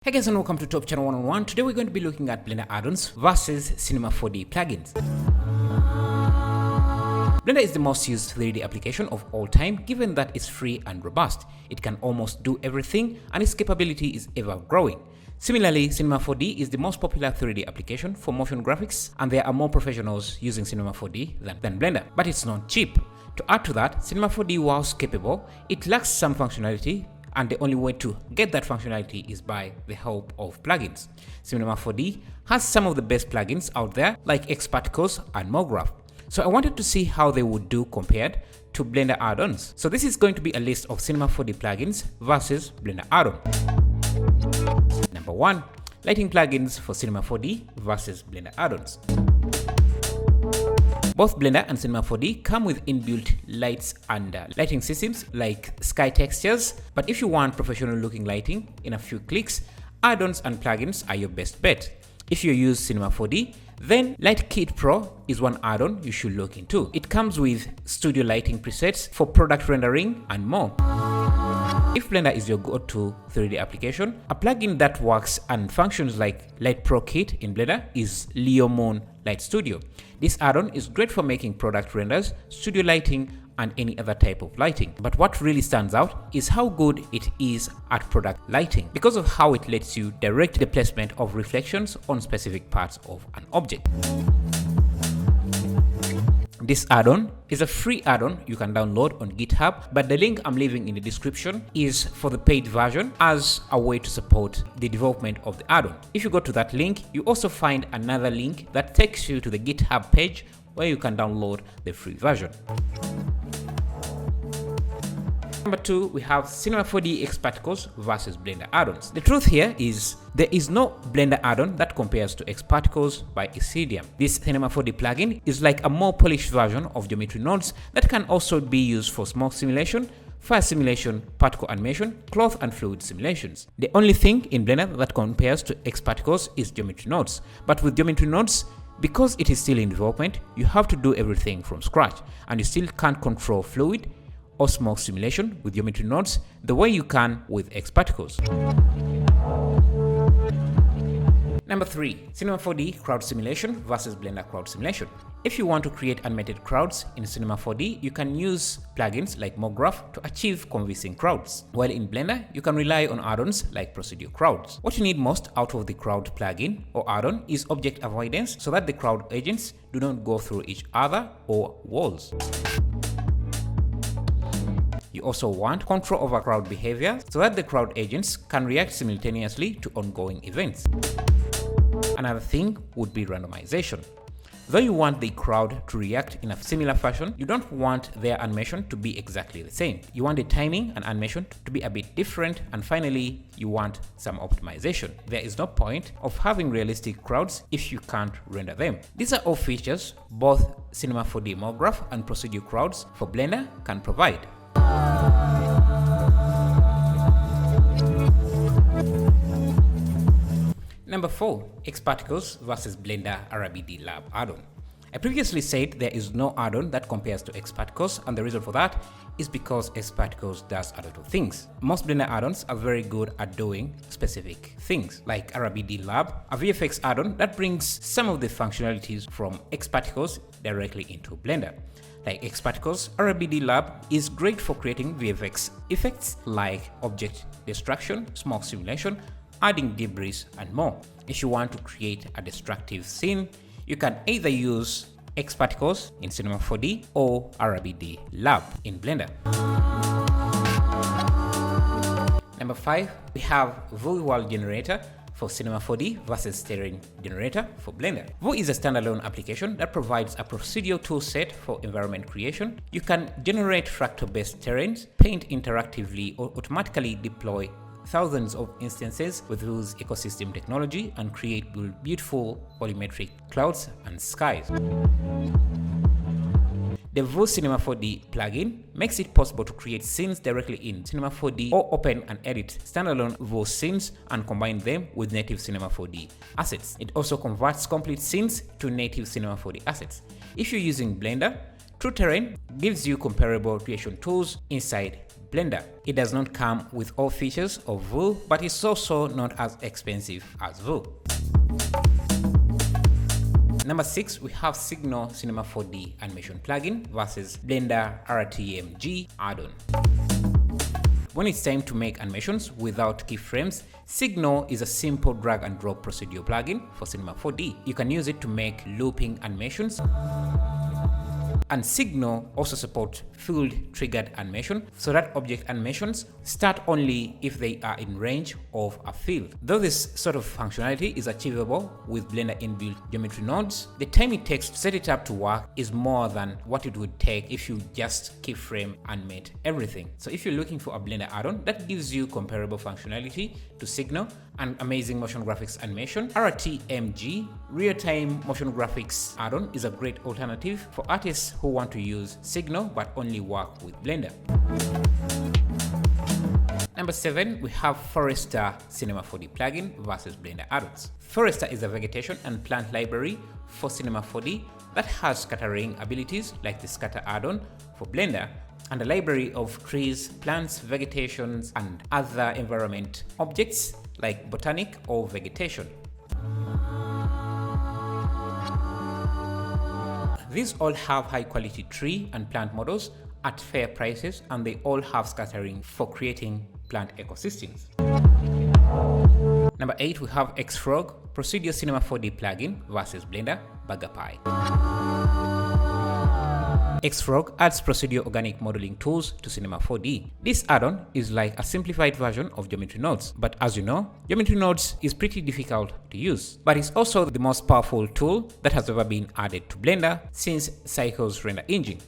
Hey guys, and welcome to Top Channel 101. Today we're going to be looking at Blender add-ons versus Cinema 4D plugins. Blender is the most used 3D application of all time, given that it's free and robust. It can almost do everything, and its capability is ever growing. Similarly, Cinema 4D is the most popular 3D application for motion graphics, and there are more professionals using Cinema 4D than Blender. But it's not cheap. To add to that, Cinema 4D, whilst capable, it lacks some functionality, and the only way to get that functionality is by the help of plugins. Cinema 4D has some of the best plugins out there, like xParticles and mograph. So I wanted to see how they would do compared to Blender add-ons. So this is going to be a list of Cinema 4D plugins versus Blender add-on. Number 1. Lighting plugins for Cinema 4D versus Blender add-ons. Both Blender and Cinema 4D come with inbuilt lights and lighting systems like sky textures, but if you want professional looking lighting in a few clicks, add-ons and plugins are your best bet. If you use Cinema 4D, then Light Kit Pro is one add-on you should look into. It comes with studio lighting presets for product rendering and more. If Blender is your go-to 3D application, a plugin that works and functions like Light Pro Kit in Blender is Leo Moon Light Studio. This add-on is great for making product renders, studio lighting, and any other type of lighting. But what really stands out is how good it is at product lighting, because of how it lets you direct the placement of reflections on specific parts of an object. This add-on is a free add-on you can download on GitHub, but the link I'm leaving in the description is for the paid version as a way to support the development of the add-on. If you go to that link, you also find another link that takes you to the GitHub page where you can download the free version. Number 2, we have Cinema 4D xParticles versus Blender add-ons. The truth here is there is no Blender add-on that compares to xParticles by Acidium. This Cinema 4D plugin is like a more polished version of geometry nodes that can also be used for smoke simulation, fire simulation, particle animation, cloth and fluid simulations. The only thing in Blender that compares to xParticles is geometry nodes. But with geometry nodes, because it is still in development, you have to do everything from scratch, and you still can't control fluid or smoke simulation with geometry nodes the way you can with xParticles. Number 3. Cinema 4D crowd simulation versus Blender crowd simulation. If you want to create animated crowds in Cinema 4D, you can use plugins like mograph to achieve convincing crowds. While in Blender, you can rely on add-ons like procedural crowds. What you need most out of the crowd plugin or add-on is object avoidance, so that the crowd agents do not go through each other or walls. You also want control over crowd behavior so that the crowd agents can react simultaneously to ongoing events. Another thing would be randomization. Though you want the crowd to react in a similar fashion, you don't want their animation to be exactly the same. You want the timing and animation to be a bit different, and finally, you want some optimization. There is no point of having realistic crowds if you can't render them. These are all features both Cinema 4D mograph and procedural crowds for Blender can provide. Number 4. xParticles versus Blender RBD Lab add-on. I previously said there is no add-on that compares to xParticles, and the reason for that is because xParticles does a lot of things. Most Blender add-ons are very good at doing specific things, like RBD Lab, a VFX add-on that brings some of the functionalities from xParticles directly into Blender. Like xParticles, RBD Lab is great for creating VFX effects like object destruction, smoke simulation, adding debris, and more. If you want to create a destructive scene, you can either use xParticles in Cinema 4D or RBD Lab in Blender. Number 5, we have Vue World Generator for Cinema 4D versus Terrain Generator for Blender. Vue is a standalone application that provides a procedural toolset for environment creation. You can generate fractal-based terrains, paint interactively, or automatically deploy thousands of instances with Vue's ecosystem technology and create beautiful volumetric clouds and skies. The Vue Cinema 4D plugin makes it possible to create scenes directly in Cinema 4D or open and edit standalone Vue scenes and combine them with native Cinema 4D assets. It also converts complete scenes to native Cinema 4D assets. If you're using Blender, True Terrain gives you comparable creation tools inside Blender. It does not come with all features of Vue, but it's also not as expensive as Vue. Number 6, we have Signal Cinema 4D Animation plugin versus Blender RTMG add-on. When it's time to make animations without keyframes, Signal is a simple drag and drop procedural plugin for Cinema 4D. You can use it to make looping animations. And Signal also supports field triggered animation, so that object animations start only if they are in range of a field. Though this sort of functionality is achievable with Blender inbuilt geometry nodes, the time it takes to set it up to work is more than what it would take if you just keyframe animate everything. So if you're looking for a Blender add-on that gives you comparable functionality to Signal and amazing motion graphics animation, RTMG real-time motion graphics add-on is a great alternative for artists who want to use Signal but only work with Blender. Number 7, we have Forester Cinema 4D plugin versus Blender add-ons. Forester is a vegetation and plant library for Cinema 4D that has scattering abilities like the scatter add-on for Blender, and a library of trees, plants, vegetations, and other environment objects like botanic or vegetation. These all have high quality tree and plant models at fair prices, and they all have scattering for creating plant ecosystems. Number 8, we have Xfrog Procedural Cinema 4D plugin versus Blender BuggerPie. Xfrog adds procedural organic modeling tools to Cinema 4D. This add-on is like a simplified version of Geometry Nodes, but as you know, Geometry Nodes is pretty difficult to use, but it's also the most powerful tool that has ever been added to Blender since Cycle's render engine.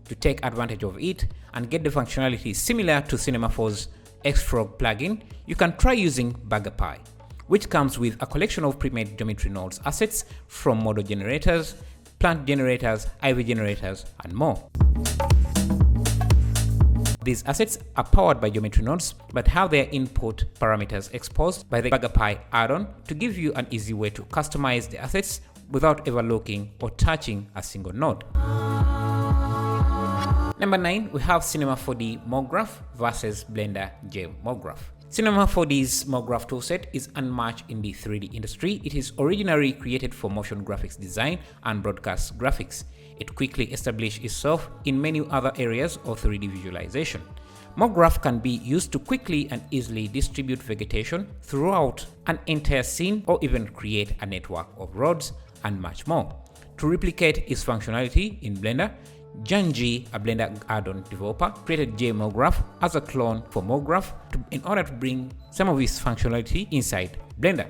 To take advantage of it and get the functionality similar to Cinema 4's Xfrog plugin, you can try using BuggerPie, which comes with a collection of pre-made Geometry Nodes assets from model generators, plant generators, IV generators, and more. These assets are powered by Geometry Nodes but have their input parameters exposed by the BuggerPie add-on to give you an easy way to customize the assets without ever looking or touching a single node. Number 9, we have Cinema 4D mograph versus Blender mograph. Cinema 4D's mograph toolset is unmatched in the 3D industry. It is originally created for motion graphics design and broadcast graphics. It quickly established itself in many other areas of 3D visualization. Mograph can be used to quickly and easily distribute vegetation throughout an entire scene or even create a network of roads and much more. To replicate its functionality in Blender, Janji, a Blender add-on developer, created mograph as a clone for mograph in order to bring some of its functionality inside Blender.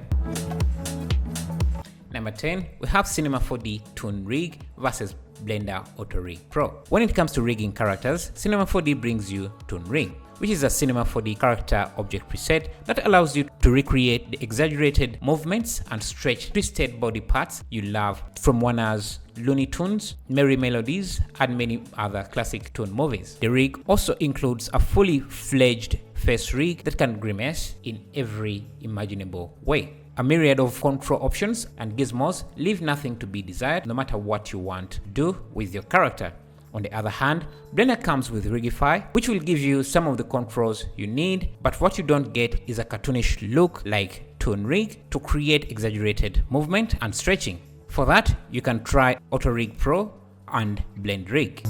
Number 10, we have Cinema 4D Toon Rig versus Blender Auto Rig Pro. When it comes to rigging characters, Cinema 4D brings you Toon Rig, which is a Cinema 4D character object preset that allows you to recreate the exaggerated movements and stretch twisted body parts you love from Warner's Looney Tunes, Merry Melodies, and many other classic toon movies. The rig also includes a fully fledged face rig that can grimace in every imaginable way. A myriad of control options and gizmos leave nothing to be desired no matter what you want to do with your character. On the other hand, Blender comes with Rigify, which will give you some of the controls you need, but what you don't get is a cartoonish look like Toon Rig to create exaggerated movement and stretching. For that, you can try Auto Rig Pro and Blend Rig.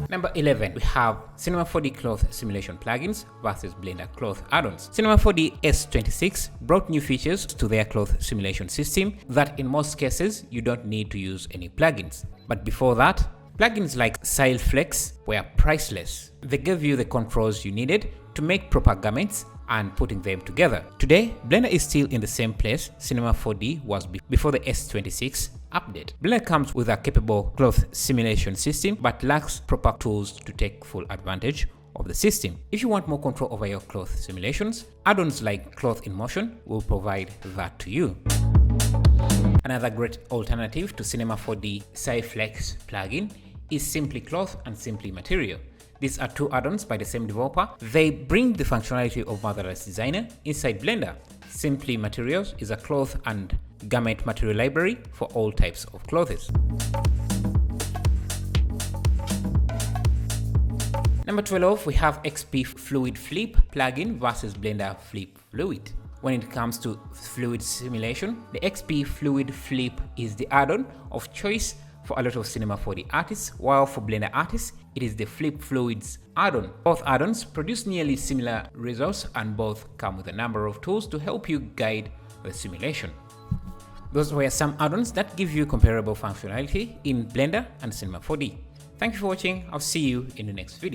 Number 11, we have Cinema 4D Cloth Simulation plugins versus Blender Cloth add-ons. Cinema 4D S26 brought new features to their cloth simulation system that in most cases you don't need to use any plugins. But before that, plugins like SileFlex were priceless. They gave you the controls you needed to make proper garments and putting them together. Today, Blender is still in the same place Cinema 4D was before the S26 update. Blender comes with a capable cloth simulation system but lacks proper tools to take full advantage of the system. If you want more control over your cloth simulations, add-ons like Cloth in Motion will provide that to you. Another great alternative to Cinema 4D SileFlex plugin is Simply Cloth and Simply Material. These are two add-ons by the same developer. They bring the functionality of Motherless Designer inside Blender. Simply Materials is a cloth and garment material library for all types of clothes. Number 12, we have XP Fluid Flip plugin versus Blender Flip Fluid. When it comes to fluid simulation, the XP Fluid Flip is the add-on of choice for a lot of Cinema 4D artists, while for Blender artists, it is the Flip Fluids add-on. Both add-ons produce nearly similar results and both come with a number of tools to help you guide the simulation. Those were some add-ons that give you comparable functionality in Blender and Cinema 4D. Thank you for watching. I'll see you in the next video.